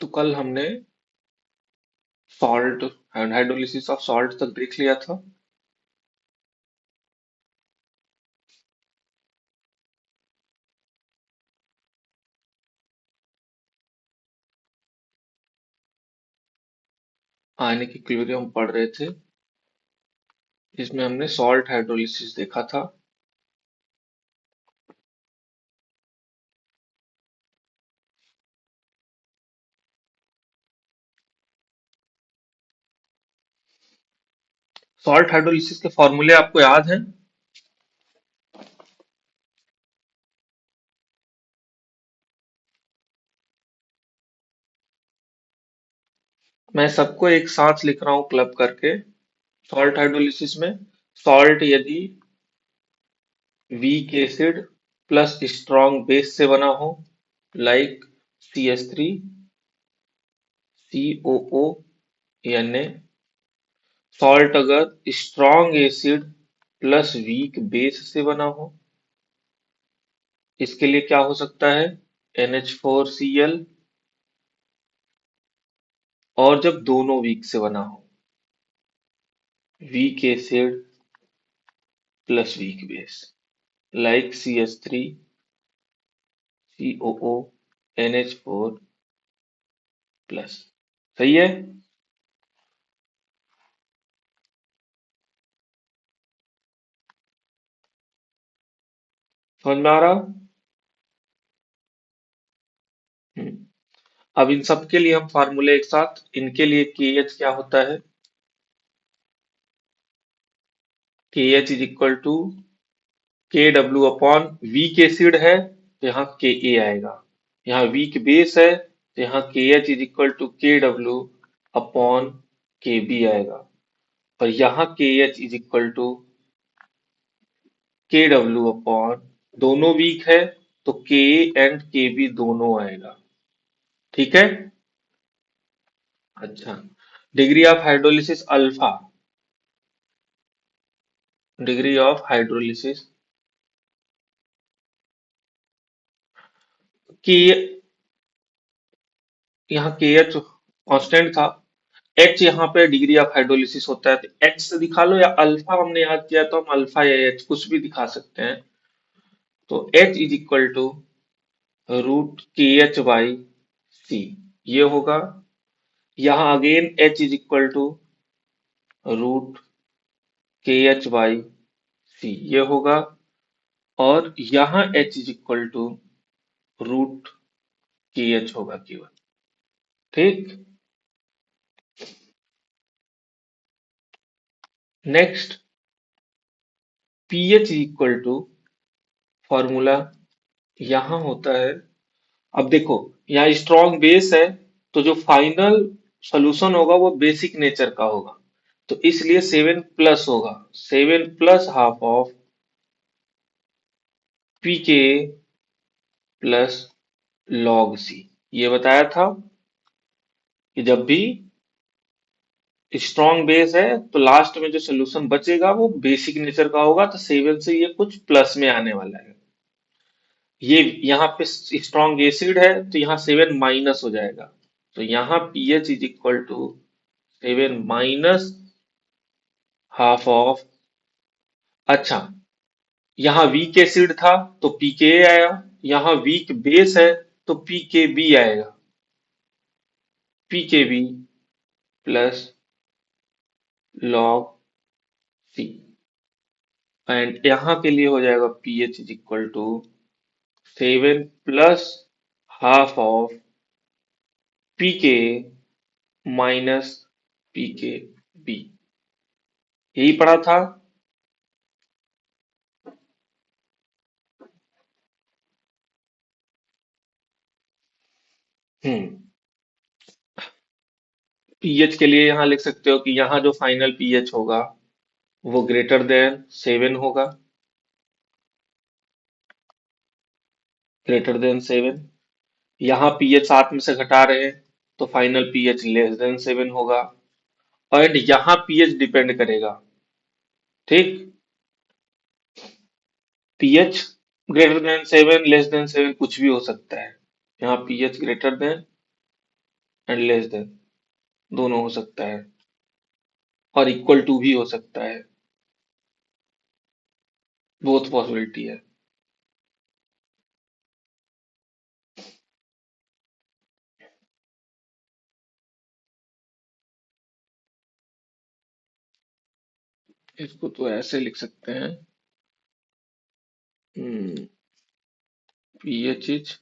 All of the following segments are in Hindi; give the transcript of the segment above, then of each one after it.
तो कल हमने salt and hydrolysis of salt तक देख लिया था। आयनिक इक्विलिब्रियम पढ़ रहे थे, जिसमें हमने सॉल्ट हाइड्रोलिसिस देखा था। सॉल्ट हाइड्रोलिसिस के फॉर्मूले आपको याद हैं? मैं सबको एक साथ लिख रहा हूं क्लब करके। सॉल्ट हाइड्रोलिसिस में सॉल्ट यदि weak acid plus strong base से बना हो, लाइक CH3 COO, यानी सॉल्ट अगर strong acid plus weak base से बना हो, इसके लिए क्या हो सकता है? NH4Cl। और जब दोनों वीक से बना हो, weak acid plus weak base, like CH3 COO NH4 plus. सही है? समझ में आ रहा? हम्म। अब इन सब के लिए हम फार्मूले एक साथ, इनके लिए KH क्या होता है? KH is equal to KW upon weak acid है तो यहाँ KA आएगा। यहाँ वीक बेस है तो यहाँ KH is equal to KW upon KB आएगा। और यहाँ KH is equal to KW upon, दोनों वीक है तो Ka एंड KB दोनों आएगा। ठीक है? अच्छा, degree of hydrolysis alpha, degree of hydrolysis की, यहाँ के एच कांस्टेंट था, एच यहाँ पे डिग्री ऑफ हाइड्रोलिसिस होता है, तो एच से दिखा लो, या अल्फा हमने याद किया तो हम अल्फा या एच कुछ भी दिखा सकते हैं। तो H is equal to root KH/C, ये होगा। यहाँ again H is equal to root KH/C, ये होगा। और यहाँ H is equal to root KH होगा केवल। ठीक। Next, pH equal to, formula यहाँ होता है। अब देखो, यहाँ स्ट्रॉन्ग बेस है तो जो फाइनल सोल्यूशन होगा वो बेसिक नेचर का होगा, तो इसलिए 7 प्लस होगा, 7 plus half of PK plus log C। ये बताया था कि जब भी स्ट्रॉन्ग बेस है तो लास्ट में जो सोल्यूशन बचेगा वो बेसिक नेचर का होगा, तो 7 से ये कुछ प्लस में आने वाला है। ये यहाँ पे स्ट्रॉन्ग एसिड है तो यहाँ 7 माइनस हो जाएगा, तो यहाँ pH is equal to 7 minus half of. अच्छा, यहाँ वीक एसिड था तो pKa आया, यहाँ वीक बेस है तो pKb आएगा, pKb plus log C। And यहाँ के लिए हो जाएगा pH is equal to 7 plus half of pK minus pKb। यही पढ़ा था। हम्म। पीएच के लिए यहाँ लिख सकते हो कि यहाँ जो फाइनल पीएच होगा वो ग्रेटर देन 7 होगा, ग्रेटर देन 7। यहाँ पीएच साथ में से घटा रहे हैं तो फाइनल पीएच लेस देन 7 होगा। और यहाँ पीएच डिपेंड करेगा। ठीक। PH greater than 7 less than 7 कुछ भी हो सकता है। यहाँ pH greater than and less than, दोनों हो सकता है, और इक्वल टू भी हो सकता है। बोथ पॉसिबिलिटी है। इसको तो ऐसे लिख सकते हैं, pH is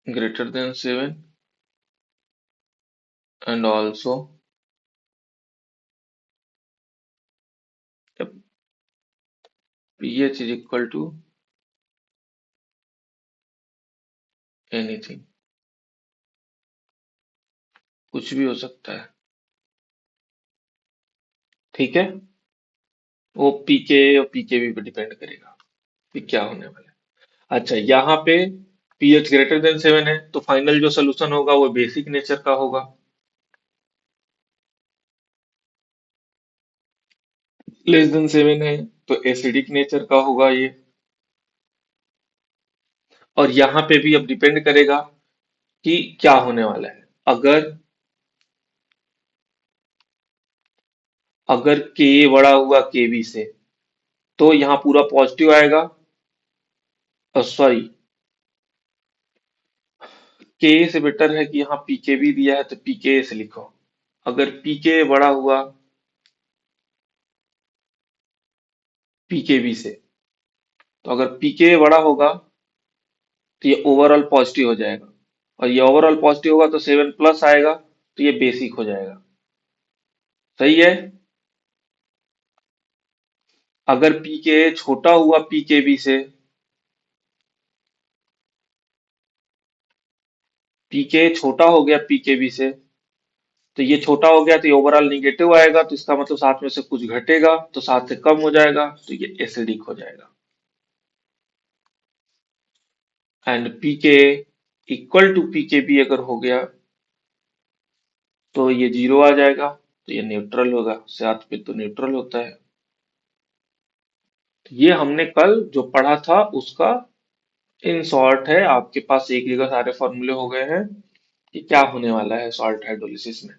greater than 7 and also pH is equal to anything, कुछ भी हो सकता है। ठीक है, वो पीके और पीकेवी पे डिपेंड करेगा कि क्या होने वाला है। अच्छा, यहाँ पे pH ग्रेटर देन 7 है, तो फाइनल जो सोल्यूशन होगा वो बेसिक नेचर का होगा। लेस देन 7 है तो एसिडिक नेचर का होगा ये। और यहाँ पे भी अब डिपेंड करेगा कि क्या होने वाला है। अगर अगर के बड़ा हुआ केबी से, तो यहाँ पूरा पॉजिटिव आएगा। सॉरी, के से बेटर है कि यहाँ पीके भी दिया है तो पीके से लिखो। अगर पीके बड़ा हुआ पीकेबी से, तो अगर पीके बड़ा होगा तो ये ओवरऑल पॉजिटिव हो जाएगा, और ये ओवरऑल पॉजिटिव होगा तो 7 प्लस आएगा, तो ये बेसिक हो जाएगा। सही है। अगर पीके छोटा हुआ पीकेबी से, पीके छोटा हो गया पीकेबी से, तो ये छोटा हो गया तो ये ओवरऑल निगेटिव आएगा, तो इसका मतलब साथ में से कुछ घटेगा तो साथ से कम हो जाएगा, तो ये एसिडिक हो जाएगा। And pK equal to pKb अगर हो गया तो ये जीरो आ जाएगा, तो ये न्यूट्रल होगा। साथ पे तो न्यूट्रल होता है। तो ये हमने कल जो पढ़ा था उसका इन शॉर्ट है। आपके पास एक जगह सारे फॉर्मूले हो गए हैं कि क्या होने वाला है सॉल्ट हाइड्रोलिसिस में।